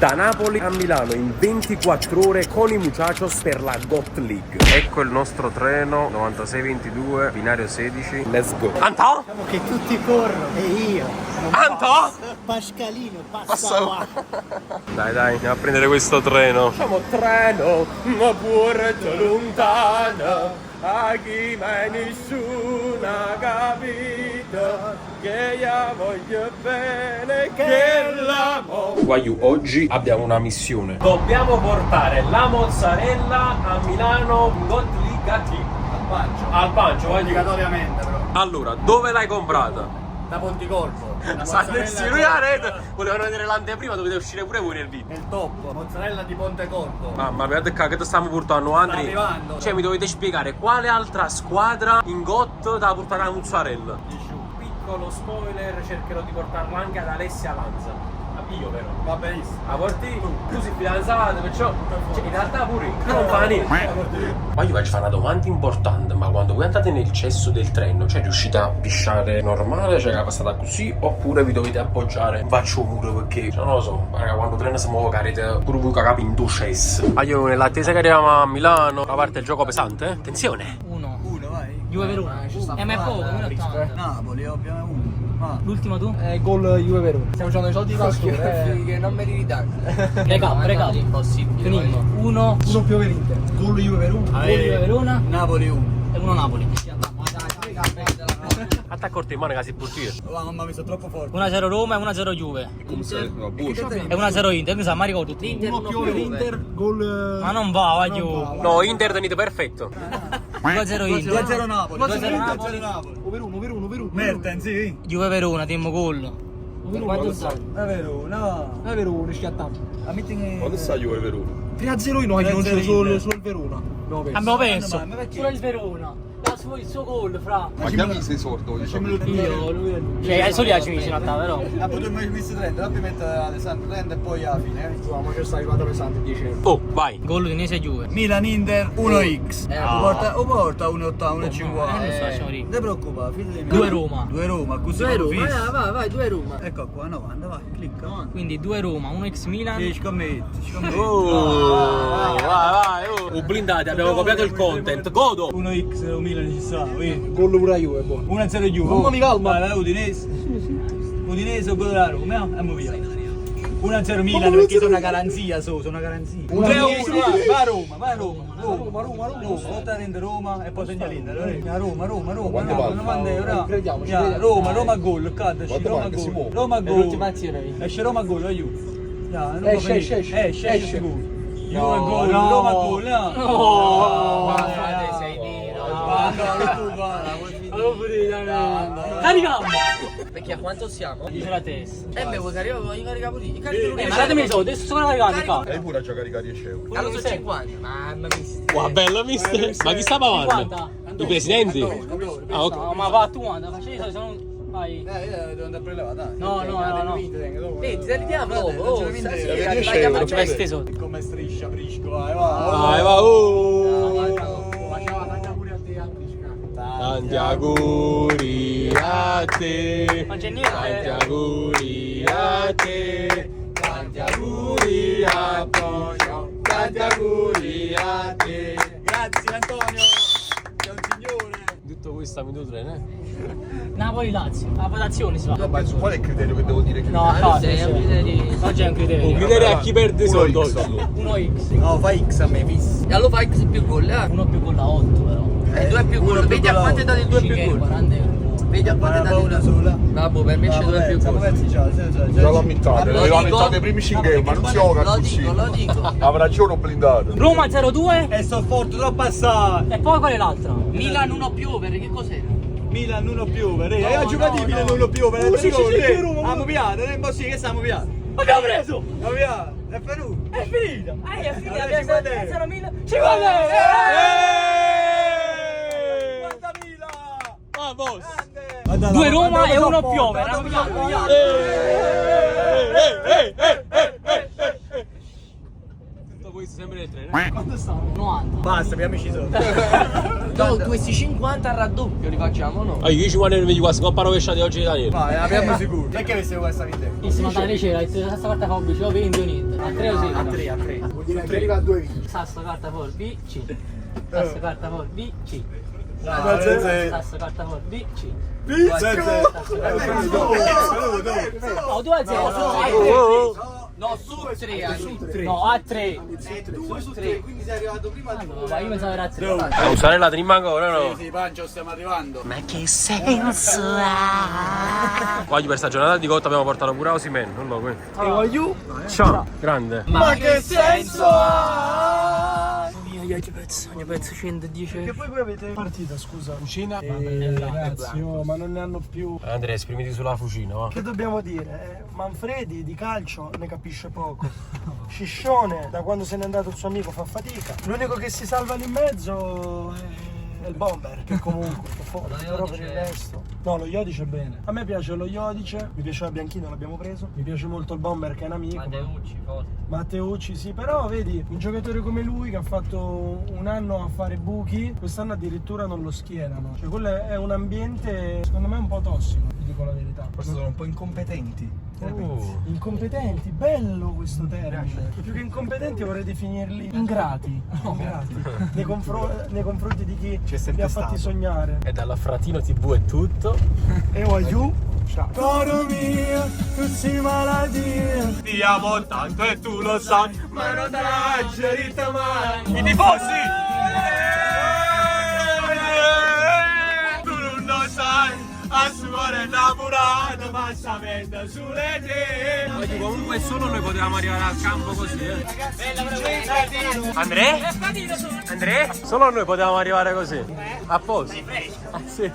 Da Napoli a Milano in 24 ore con i Muchachos per la GOT League. Ecco il nostro treno 9622 binario 16. Let's go. Anto? Diciamo che tutti corrono e io non Anto? Pascalino passa qua. Dai, andiamo a prendere questo treno. Facciamo treno, ma Porto lontano. A chi mai nessuno ha capito che io voglio bene, che l'amo. Guaiu, oggi abbiamo una missione. Dobbiamo portare la mozzarella a Milano GOT League a chi? Al Pancio, obbligatoriamente però. Allora, dove l'hai comprata? Da Ponticorvo. Lui a rete volevano vedere l'anteprima, dovete uscire pure voi nel video. Il top, mozzarella di Pontecorvo. Mamma mia, che ti stiamo portando, Andri? arrivando. Cioè, mi dovete spiegare quale altra squadra in GOT da portare la mozzarella. Piccolo spoiler, cercherò di portarla anche ad Alessia Lanza. Io però. Va benissimo. A porti tu sei fidanzato, perciò cioè, in realtà pure non fa niente. Ma io faccio fare una domanda importante, ma quando voi andate nel cesso del treno, cioè riuscite a pisciare normale, cioè che è passata così, oppure vi dovete appoggiare? Faccio pure perché, cioè, non lo so, raga, quando il treno si muove carete pure voi cagapi in due cesso. Ma io nell'attesa che arriviamo a Milano, a parte il gioco pesante, attenzione. Uno, vai. Juve Verona. Ma è poco, Napoli, ovviamente uno. L'ultimo tu? Gol Juve Verona. Stiamo facendo i soldi di Pasquale. Che non me li ridate. Recap. Impossibile. Finito. Uno Più per l'Inter. Gol Juve Verona. Gol Juve Verona Napoli 1. e uno Napoli. Attacco in mano che si può dire. Mamma mi sono troppo forte. 1-0 Roma e 1-0 Juve. E 1-0 Inter, mi sa, ma ricordo tutti. Uno più per l'Inter. Gol. Ma non va giù. No, Inter tenete perfetto. 2-0 Inter. 2-0 Napoli. 2-0 Napoli. Over 1. Mertens, sì. Juve Verona, team gol. Quanto sta? È vero, no. È Verona, schiattato. Quando sta Juve Verona? 3-0 in oggi, non c'è solo il Verona. Abbiamo perso. Solo il Verona. Il suo gol, fra. Ma che mi sei sordo? Io, lui. Cioè, solo 10 minuti in realtà, però. Potremmo aver visto 30, dopo mettere Alessandro 30 e poi alla fine. Ma c'è sta arrivata pesante 10 euro. Oh, vai. Gol Udinese e Juve. Milan-Inter 1x. O porta 1,80, 1,50. Non so, lasciamo lì. Non ti preoccupare, figlio di me. 2 Roma. 2 Roma, così 2 proprio Roma, fisso. vai, 2 Roma. Ecco qua, 90, vai, clicca. Quindi 2 Roma, 1 ex Milan. Sì, scommetti. Oh, vai. Oh, blindati, abbiamo copiato il content. Godo. 1x Milan ci sta, vedi? Gol pure a Juve, poi. 1-0 Juve. Mamma mi calma. Vai, Udinese. Udinese o gol della Roma, andiamo via. 1-0 Milan perché sono una garanzia, sono una garanzia. 3-1, vai a Roma. Roma, volta a Roma e poi segna l'Inter. Roma. Quanto vale? 90 euro. Crediamoci. Roma gol, caddaci, Quanto Roma vale? Si gol. muove. Roma L'ultima gol. azione. Esce Roma gol, aiuto. Esce sicuro. Juve gol, Roma gol. Sei nero. Carichiamo! Perché a quanto siamo? Dice la testa. Me vuoi caricare? Voglio caricare pure io. Ma datemi i soldi, adesso sono caricati qua. Hai pure già caricato 10 euro. Allora sono 50. Mamma mia. Wow, bello, mister. Ma chi sta parlando? I presidenti? Ah, ok. No, ma va tu, anda, facci i soldi, se non... Vai. Devo andare a prelevare, dai. No. Ti salutiamo dopo. Faccio mai steso. Come striscia, Prisco, vai. Vai, va. Tanti auguri a te. Non c'è niente. Tanti auguri a te. Tanti auguri a Poggio. Tanti auguri a te. Grazie Antonio, sei un signore. Tutto questo a minuto 3, Napoli-Lazio, la votazione si fa. Ma su qual è il criterio che devo dire che No, no, oggi è un criterio. Un criterio a chi perde soldi oggi. 1x. No, fai X a me, fisso. E allora fai X più gol, Uno più con la 8 però. 2 più gol, vedi a quanto è dato il 2 più gol. 40 euro. Vedi a quanto è dato il 2 più gol. Vabbè, per me c'è 2 più gol. già l'ho ammettate, Lo l'ho dico. ammettate i primi 5 euro, ma non si gioca Lo così. dico, lo dico. Avrà giorno blindato. Roma 0-2 E sto forte, l'ho passato. e poi qual è l'altra? Milan 1 più over, che cos'era? Milan 1 più over, hai giocato Milan 1 più over, abbiamo piato, non è possibile che stiamo piato. Abbiamo preso! Abbiamo piato, è venuto. È finita! È finita! Allora, 50 Milan! 50 Ah, boss. 2 Roma e 1 più over. Tutto questo sempre nel treno. Quanto stanno? 90. Basta, abbiamo amici sono. No, questi 50 al raddoppio li facciamo no? Io 50 euro vedi qua, si compra rovesciati oggi Daniele. Vai, abbiamo sicuro. Perché avessi questa vita? Si mandava le cera, questa carta forbice, o 20 o niente. A 3 o 6? A 3, a 3. Vuol dire che arriva a 2 viti. Sasso, carta forbice. Sasso, carta forbice. Grazie. Sasso, carta forbice. Oh, 2 a 0. No, su 3. No, a 3. 2 su 3, quindi sei arrivato prima di Ma io pensavo era a 3. La mozzarella trima ancora no? Sì, Pancio, stiamo arrivando. Ma che senso ha? Oggi per questa giornata di cotta abbiamo portato pure Osimhen, non lo qui. E voglio? Ciao, grande. Ma che senso ha? Ogni pezzo 110. Che poi avete partita, scusa. Cucina? Ragazzi, ma non ne hanno più. Andrea, esprimiti sulla fucina, va. Che dobbiamo dire? Manfredi di calcio ne capisce poco. Sciscione, da quando se n'è andato il suo amico, fa fatica. L'unico che si salva lì in mezzo è il bomber, che comunque è forte, però per il resto. No, lo Iodice è bene. A me piace lo Iodice, mi piaceva Bianchino, l'abbiamo preso. Mi piace molto il bomber che è un amico. Matteucci, forte. Matteucci, sì, però vedi, un giocatore come lui che ha fatto un anno a fare buchi, quest'anno addirittura non lo schierano. Cioè quello è un ambiente, secondo me, un po' tossico, ti dico la verità. Forse sono un po' incompetenti. Incompetenti, bello questo termine. Più che incompetenti vorrei definirli ingrati. Nei confronti di chi li ha fatti sognare. E dalla Fratino TV è tutto. E voglio. Ciao. Coro mio, tu sei malattia. Ti amo tanto e tu lo sai, ma non traggerita mai. I tifosi! Tu non lo sai, a suore innamorato, ma sapendo sulle te. Oggi comunque solo noi potevamo arrivare al campo così, Andrea? Solo noi potevamo arrivare così. A posto. Ah sì.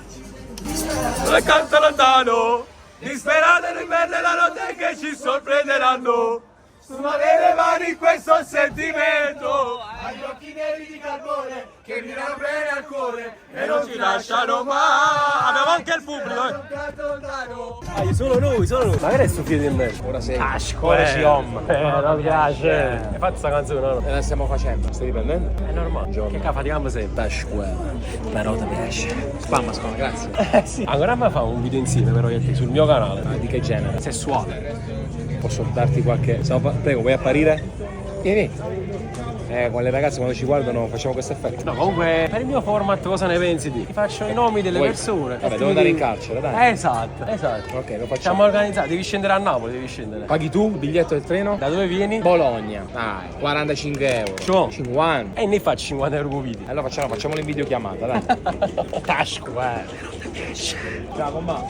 E canto lontano, disperato l'inverno e la notte che ci sorprenderanno. Sumare le mani in questo sentimento, agli occhi neri di carbone che mirano bene al cuore e non ci lasciano mai. Abbiamo anche il pubblico, solo noi. Ma che è sto figlio di me? Ora sei. Ora si om. Non piace. E fatti sta canzone, no? E la stiamo facendo. Stai riprendendo? È normale. Che fatichiamo sempre. Però ti piace. Spamma, grazie. Sì. Ancora mi fa un video insieme però sul mio canale. Ma di che genere? Sessuale. Posso darti qualche... Prego, vuoi apparire? Vieni. Con le ragazze quando ci guardano facciamo questo effetto. No, comunque per il mio format cosa ne pensi di? Ti faccio i nomi delle persone. Vabbè, devo andare in carcere, dai. Esatto. Ok, lo facciamo. Siamo organizzati, devi scendere a Napoli, devi scendere. Paghi tu il biglietto del treno? Da dove vieni? Bologna. Dai, 45 euro. Ciao. 50. E ne faccio 50 euro con video. Allora facciamolo in videochiamata, dai. Ciao, mamma.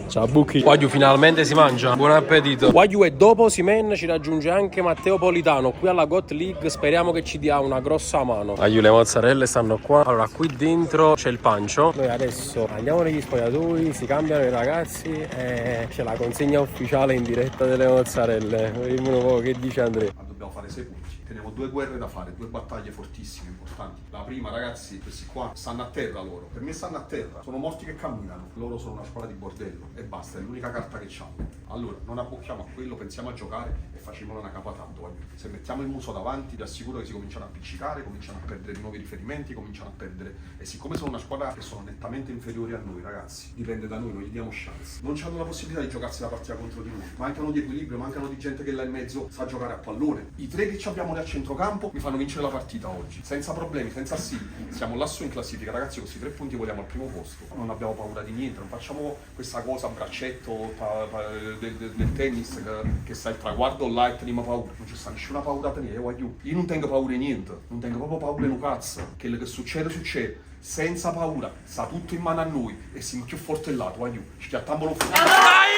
Ciao Bucchi. Wagyu finalmente si mangia. Buon appetito. Wagyu e dopo Osimhen ci raggiunge anche Matteo Politano qui alla GOT League. Speriamo che ci dia una grossa mano. Wagyu, le mozzarelle stanno qua. Allora qui dentro c'è il pancio. Noi adesso andiamo negli spogliatoi, si cambiano i ragazzi e c'è la consegna ufficiale in diretta delle mozzarelle. Vediamo un po' che dice Andrea. Ma dobbiamo fare 6 punti. Teniamo 2 guerre da fare, 2 battaglie fortissime, importanti. La prima, ragazzi, questi qua stanno a terra loro. Per me stanno a terra. Sono morti che camminano. Loro sono una squadra di bordello. E basta, è l'unica carta che hanno. Allora, non abbocchiamo a quello, pensiamo a giocare e facciamolo una capa tanto. Se mettiamo il muso davanti, vi assicuro che si cominciano a appiccicare, cominciano a perdere di nuovi riferimenti, cominciano a perdere. E siccome sono una squadra che sono nettamente inferiori a noi, ragazzi, dipende da noi, non gli diamo chance. Non hanno la possibilità di giocarsi la partita contro di noi. Mancano di equilibrio, mancano di gente che là in mezzo sa giocare a pallone. I 3 che abbiamo lì a centrocampo mi fanno vincere la partita oggi, senza problemi, senza sì. Siamo lassù in classifica, ragazzi, con questi 3 punti vogliamo al primo posto. Non abbiamo paura di niente, non facciamo questa cosa a braccetto del tennis che sta il traguardo là e teniamo paura. Non c'è sta nessuna paura a tenere, io non tengo paura di niente, non tengo proprio paura di un cazzo. Quello che succede, succede, senza paura, sta tutto in mano a noi e siamo più forti là, schiattamolo fuori. Dai!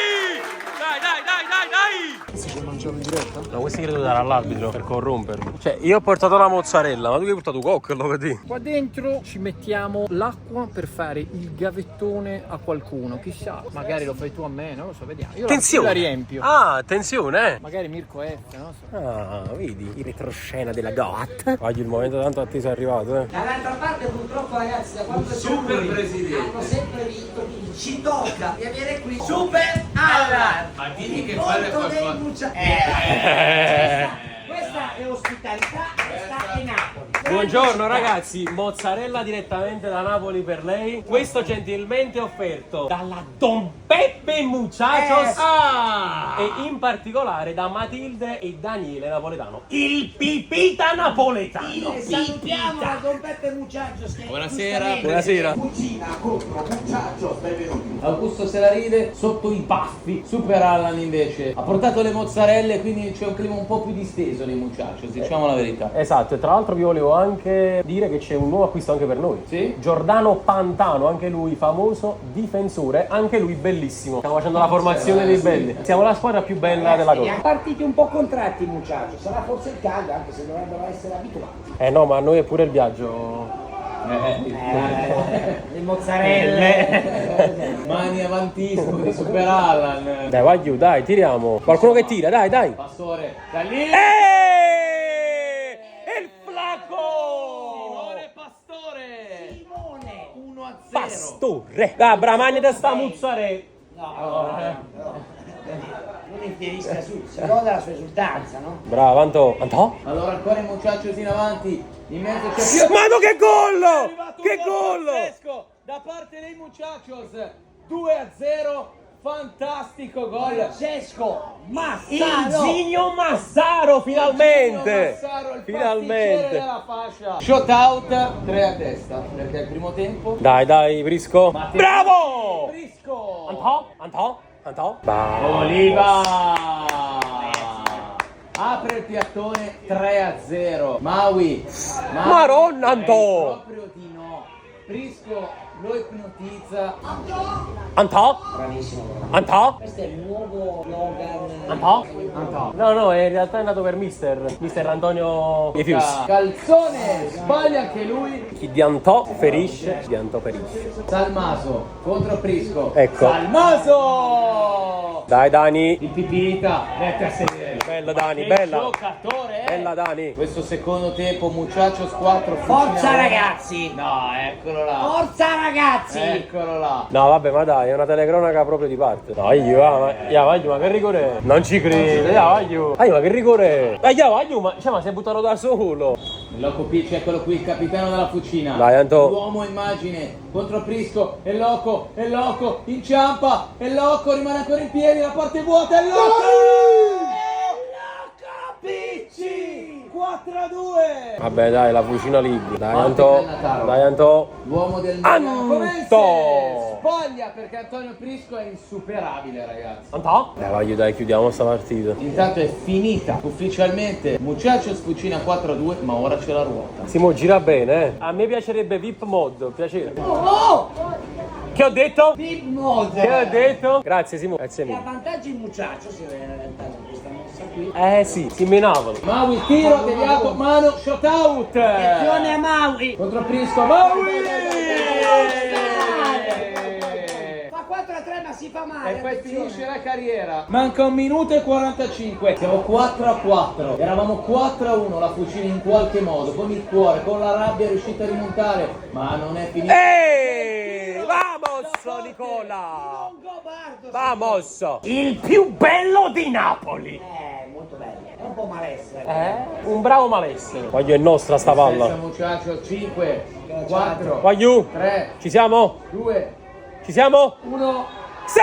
Si può mangiare in diretta? No, questi credo dare all'arbitro per corromperlo. Cioè, io ho portato la mozzarella, ma tu che hai portato quello che ti? Qua dentro ci mettiamo l'acqua per fare il gavettone a qualcuno. Chissà, magari lo fai tu a me, non lo so, vediamo. Io Attenzione! la riempio. Ah, attenzione! Magari Mirko F, non so. Ah, vedi? Il retroscena della GOT. Oggi il momento tanto atteso è arrivato, Dall'altra parte purtroppo ragazzi da quando Super siamo qui, presidente. hanno sempre vinto, quindi ci tocca di avere qui Super Alla! Ma dimmi che Questa è ospitalità, questa Buongiorno ragazzi, mozzarella direttamente da Napoli per lei. Questo gentilmente offerto dalla Don Peppe Muchachos e in particolare da Matilde e Daniele Napoletano. Il pipita napoletano. Salutiamo la Don Peppe Muchachos che Buonasera. Buonasera. cucina contro Muchachos, benvenuti. Augusto se la ride sotto i baffi. Super Allan invece ha portato le mozzarelle, quindi c'è un clima un po' più disteso nei Muchachos, diciamo la verità. Esatto, e tra l'altro vi volevo anche dire che c'è un nuovo acquisto anche per noi. Sì? Giordano Pantano, anche lui famoso difensore, anche lui bellissimo. Stiamo facendo la formazione dei belli. Siamo la squadra più bella della Coppa. Partiti un po' contratti Muchachos, sarà forse il caldo anche se dovrebbero essere abituati. No, ma a noi è pure il viaggio. Le mozzarelle. Mani avantissimo di Super Allan. Dai, vai giù, dai, tiriamo. Qualcuno che tira, dai, dai. Pastore, da lì. Il flacco! Simone Pastore. Simone. 1-0. Pastore! Dai, bramagna da sta muzzarella. Non infierisca su, si goda la sua esultanza, no? Bravo, Antò? Allora ancora i Muchachos in avanti. In mezzo c'è Ma no, che È gol! arrivato un Che gol gol! pazzesco da parte dei Muchachos. 2-0. Fantastico gol. Francesco Massaro. Igigno Massaro, finalmente! Massaro, il pasticcere Finalmente! della fascia. Shot out 3 a testa perché è il primo tempo. Dai, Prisco. Matteo Bravo! Prisco. Antò? Oliva apre il piattone 3-0. Maui Maronna, Antò! proprio di no. Prisco lo ipnotizza. Antò? Bravissimo. Antò? Questo è il nuovo slogan. Antò? No, in realtà è nato per mister Antonio Piefius. Calzone sbaglia anche lui. Chi di Antò ferisce, di Antò perisce. Salmaso contro Prisco. Ecco. Salmaso. Dai, Dani. Il pipita mette a sedere. Bella, Dani, Che bella. giocatore è. Bella, Dani. Questo secondo tempo Muchachos 4 Forza ragazzi. No, eccolo là. Forza ragazzi. Eccolo là. No, vabbè, ma dai, è una telecronaca proprio di parte. No, vai giù, ma che rigore è? Non ci credo, vai giù. Ma che rigore è? Vai giù, ma si è buttato da solo. Loco Picci, eccolo qui, il capitano della fucina. Dai, Anto. L'uomo immagine contro Prisco. È Loco, inciampa. È Loco, rimane ancora in piedi, la porta è vuota. È Loco! Picci 4-2. Vabbè, dai, la fucina League. Dai, Forte Anto. Cannataro. Dai, Anto. L'uomo del Anto! Sbaglia perché Antonio Prisco è insuperabile, ragazzi. Anto? Dai, chiudiamo sta partita. Intanto è finita ufficialmente. Muchachos fucina 4-2, ma ora c'è la ruota. Simo, gira bene, eh. A me piacerebbe VIP Mod, piacere. Oh! Che ho detto? Big mode. Che ho detto? Grazie, Simo. Grazie Che mille. avvantaggia il Muchachos in realtà con questa mossa qui. Sì, si menavano. Maui, tiro, deviato, mano, shot out. Attenzione a Maui. Contro Prisco, Maui! Fa 4-3 ma si fa male. E poi attenzione. finisce la carriera. Manca 1 minuto e 45. Siamo 4-4. Eravamo 4-1. La fucina in qualche modo, con il cuore, con la rabbia è riuscita a rimontare. Ma non è finita. Vamos, Nicola! Longobardo. Vamos! Il più bello di Napoli! Molto bello. È un po' malessere. Un bravo malessere. Voglio è nostra sta palla. Muchacho 5, 4, Voglio. 3, Ci siamo? 2, Ci siamo? 1. Sì!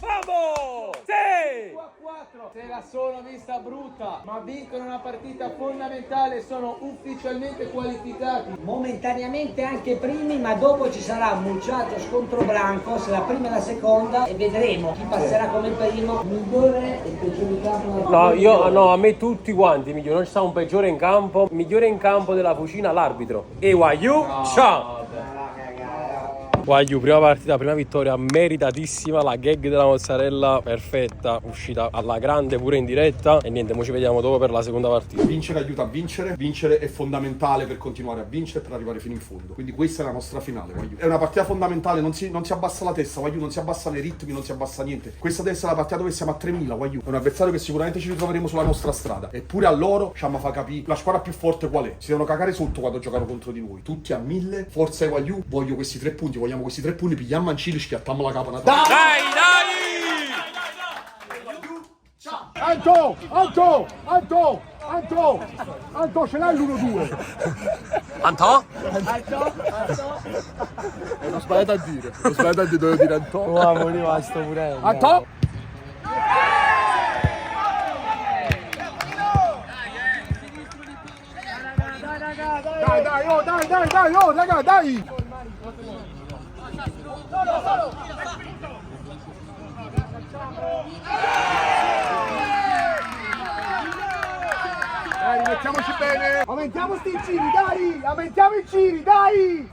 Vamos! Sì! 4. Se la sono vista brutta, ma vincono una partita fondamentale, sono ufficialmente qualificati. Momentaneamente anche primi, ma dopo ci sarà Muchachos contro Blancos, la prima e la seconda, e vedremo chi passerà come primo. Migliore e peggiore in campo. No, a me tutti quanti migliore, non ci sta un peggiore in campo. Migliore in campo della fucina l'arbitro. E Wayu, ciao! Wayu, prima partita, prima vittoria meritatissima, la gag della mozzarella perfetta, uscita alla grande pure in diretta. E niente, mo ci vediamo dopo per la seconda partita. Vincere aiuta a vincere, vincere è fondamentale per continuare a vincere e per arrivare fino in fondo. Quindi questa è la nostra finale, Wayu. È una partita fondamentale, non si abbassa la testa, Wayu, non si abbassa nei ritmi, non si abbassa niente. Questa deve essere la partita dove siamo a 3000, Wayu. È un avversario che sicuramente ci ritroveremo sulla nostra strada. Eppure a loro ci fa capire la squadra più forte qual è. Si devono cagare sotto quando giocano contro di noi. Tutti a 1000, forza ai Wayu, voglio questi 3 punti, vogliamo questi 3 punti, pigliamo Mancini, schiattiamo la capa Natale. Dai! Anto! Anto, ce l'hai l'1-2? Antò? Non sbagliato a dire, devo dire Anto. Uomo rimasto pure. Anto! Dai, raga, dai! Dai, mettiamoci bene! Aumentiamo sti giri, dai! Aumentiamo i giri, dai!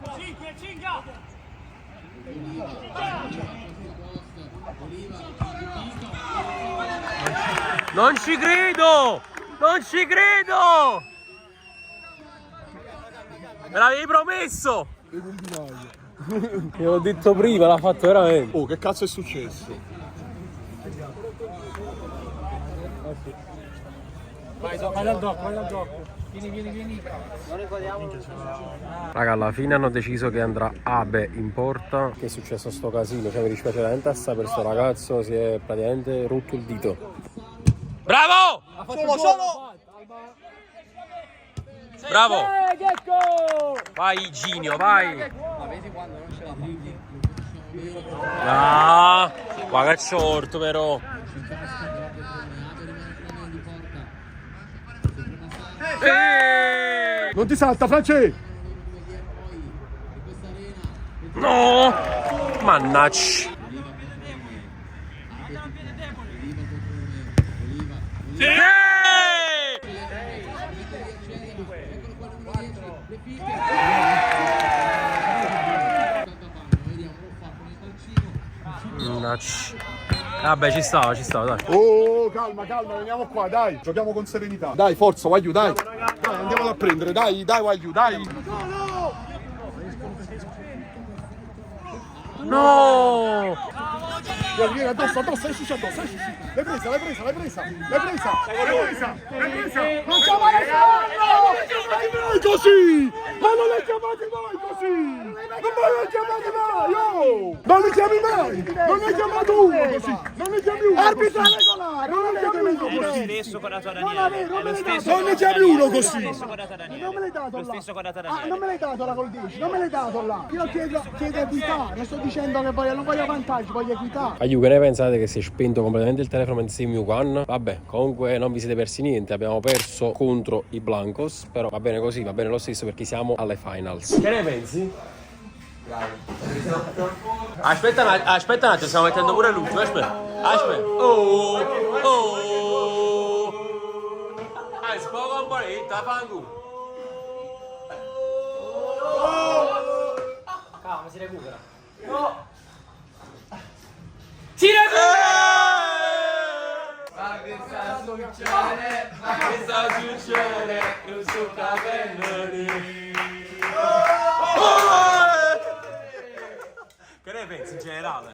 Non ci credo! Non ci credo! Me l'avevi promesso! Te l'ho detto prima, l'ha fatto veramente. Oh, che cazzo è successo? Vai dal doc. Vieni. Raga, alla fine hanno deciso che andrà Abe in porta. Che è successo sto casino? Cioè mi dispiace veramente assai per sto ragazzo, si è praticamente rotto il dito. Bravo! Solo! Bravo! Vai Ginio, vai! Ah, qua che short però! Non ti salta, France! No! Mannaggia! Sì! Mannaggia! Vabbè, ci stava, dai. Oh, calma, veniamo qua, dai. Giochiamo con serenità. Dai, forza, Wagyu, dai. Dai, andiamolo a prendere, dai, Wagyu, dai. No! Vieni, addosso, esci. L'hai presa. Non c'è mai così! Ma non l'hai chiamati mai così! Non li chiami mai! Non ne hai chiamato uno così! Non ne chiami uno! Arbitra regolare! Non ne chiami uno così! Stesso che ha dato a Daniele. Non ne chiami uno così! Stesso che ha dato a Daniele. Non me l'hai dato Lo là! stesso che ha dato a Ah, Daniele. non me l'hai dato là col 10, non me l'hai dato là! Io chiedo equità, non sto dicendo che non voglio vantaggi, voglio equità! Aiù, che ne pensate che si è spento completamente il telefono mentre sei Miu Quan? Vabbè, comunque non vi siete persi niente, abbiamo perso contro i Blancos, però va bene così, va bene lo stesso perché siamo alle finals. Che ne pensi? Aspetta un attimo, stiamo mettendo pure l'ultimo, aspetta. Oh! Spoco un po' lì, fangu. Calma, si recupera. Si recupera! Ma che sta succedendo? Non sto capendo Che ne pensi in generale?